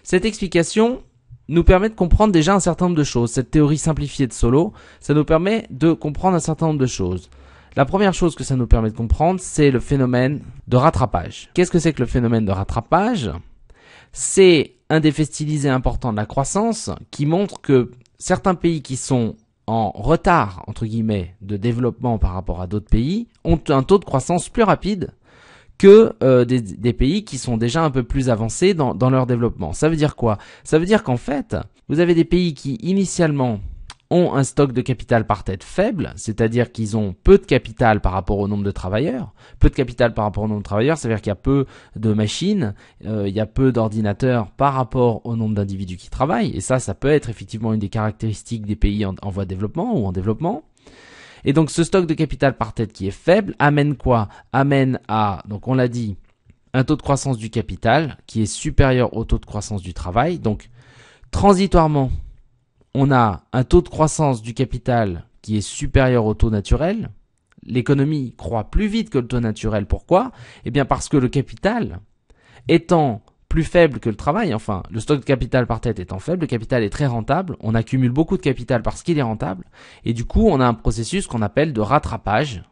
Cette explication nous permet de comprendre déjà un certain nombre de choses. Cette théorie simplifiée de Solow, ça nous permet de comprendre un certain nombre de choses. La première chose que ça nous permet de comprendre, c'est le phénomène de rattrapage. Qu'est-ce que c'est que le phénomène de rattrapage? C'est un défait stylisé important de la croissance qui montre que certains pays qui sont en retard, entre guillemets, de développement par rapport à d'autres pays, ont un taux de croissance plus rapide que des pays qui sont déjà un peu plus avancés dans leur développement. Ça veut dire quoi? Ça veut dire qu'en fait, vous avez des pays qui initialement ont un stock de capital par tête faible, c'est-à-dire qu'ils ont peu de capital par rapport au nombre de travailleurs. Peu de capital par rapport au nombre de travailleurs, ça veut dire qu'il y a peu de machines, il y a peu d'ordinateurs par rapport au nombre d'individus qui travaillent. Et ça peut être effectivement une des caractéristiques des pays en voie de développement ou en développement. Et donc ce stock de capital par tête qui est faible amène quoi? Amène à, donc on l'a dit, un taux de croissance du capital qui est supérieur au taux de croissance du travail. Donc transitoirement, on a un taux de croissance du capital qui est supérieur au taux naturel. L'économie croît plus vite que le taux naturel. Pourquoi? Eh bien parce que le capital étant plus faible que le travail, enfin le stock de capital par tête étant faible, le capital est très rentable, on accumule beaucoup de capital parce qu'il est rentable, et du coup on a un processus qu'on appelle de rattrapage,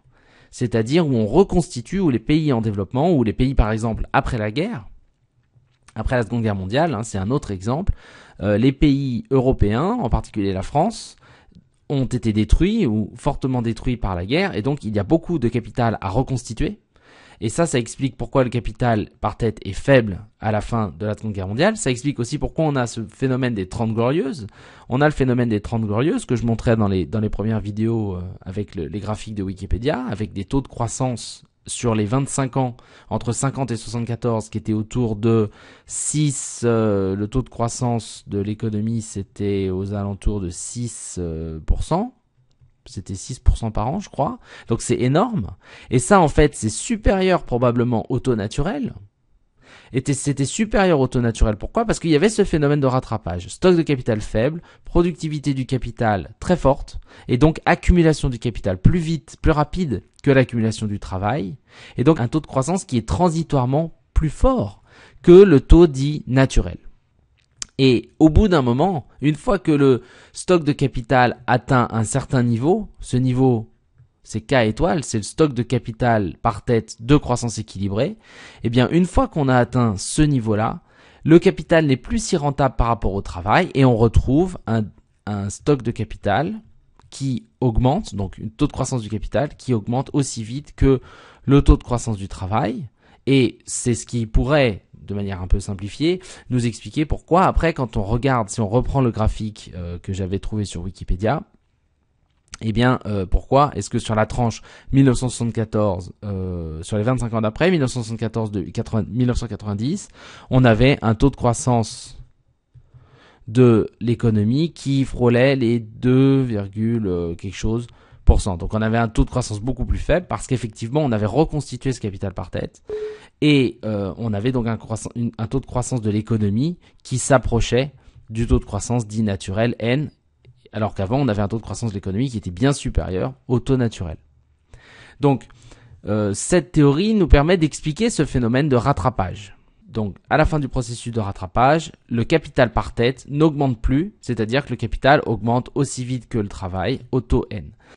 c'est-à-dire où on reconstitue, où les pays en développement, ou les pays par exemple après la guerre, après la Seconde Guerre mondiale, c'est un autre exemple, les pays européens, en particulier la France, ont été détruits ou fortement détruits par la guerre, et donc il y a beaucoup de capital à reconstituer. Et ça explique pourquoi le capital par tête est faible à la fin de la Seconde Guerre mondiale. Ça explique aussi pourquoi on a ce phénomène des 30 glorieuses. On a le phénomène des 30 glorieuses que je montrais dans les premières vidéos avec les graphiques de Wikipédia, avec des taux de croissance sur les 25 ans, entre 50 et 74, qui étaient autour de 6, le taux de croissance de l'économie, c'était aux alentours de 6%. C'était 6% par an, je crois. Donc c'est énorme. Et ça, en fait, c'est supérieur probablement au taux naturel. Et c'était supérieur au taux naturel. Pourquoi? Parce qu'il y avait ce phénomène de rattrapage. Stock de capital faible, productivité du capital très forte, et donc accumulation du capital plus vite, plus rapide que l'accumulation du travail. Et donc un taux de croissance qui est transitoirement plus fort que le taux dit naturel. Et au bout d'un moment, une fois que le stock de capital atteint un certain niveau, ce niveau, c'est K étoile, c'est le stock de capital par tête de croissance équilibrée, et bien une fois qu'on a atteint ce niveau-là, le capital n'est plus si rentable par rapport au travail et on retrouve un stock de capital qui augmente, donc un taux de croissance du capital qui augmente aussi vite que le taux de croissance du travail. Et c'est ce qui pourrait, de manière un peu simplifiée, nous expliquer pourquoi après quand on regarde, si on reprend le graphique que j'avais trouvé sur Wikipédia, eh bien pourquoi est-ce que sur la tranche 1974, sur les 25 ans d'après, 1990, on avait un taux de croissance de l'économie qui frôlait les 2, quelque chose %. Donc on avait un taux de croissance beaucoup plus faible parce qu'effectivement on avait reconstitué ce capital par tête et on avait donc un taux de croissance de l'économie qui s'approchait du taux de croissance dit naturel N, alors qu'avant on avait un taux de croissance de l'économie qui était bien supérieur au taux naturel. Donc cette théorie nous permet d'expliquer ce phénomène de rattrapage. Donc, à la fin du processus de rattrapage, le capital par tête n'augmente plus, c'est-à-dire que le capital augmente aussi vite que le travail au taux N.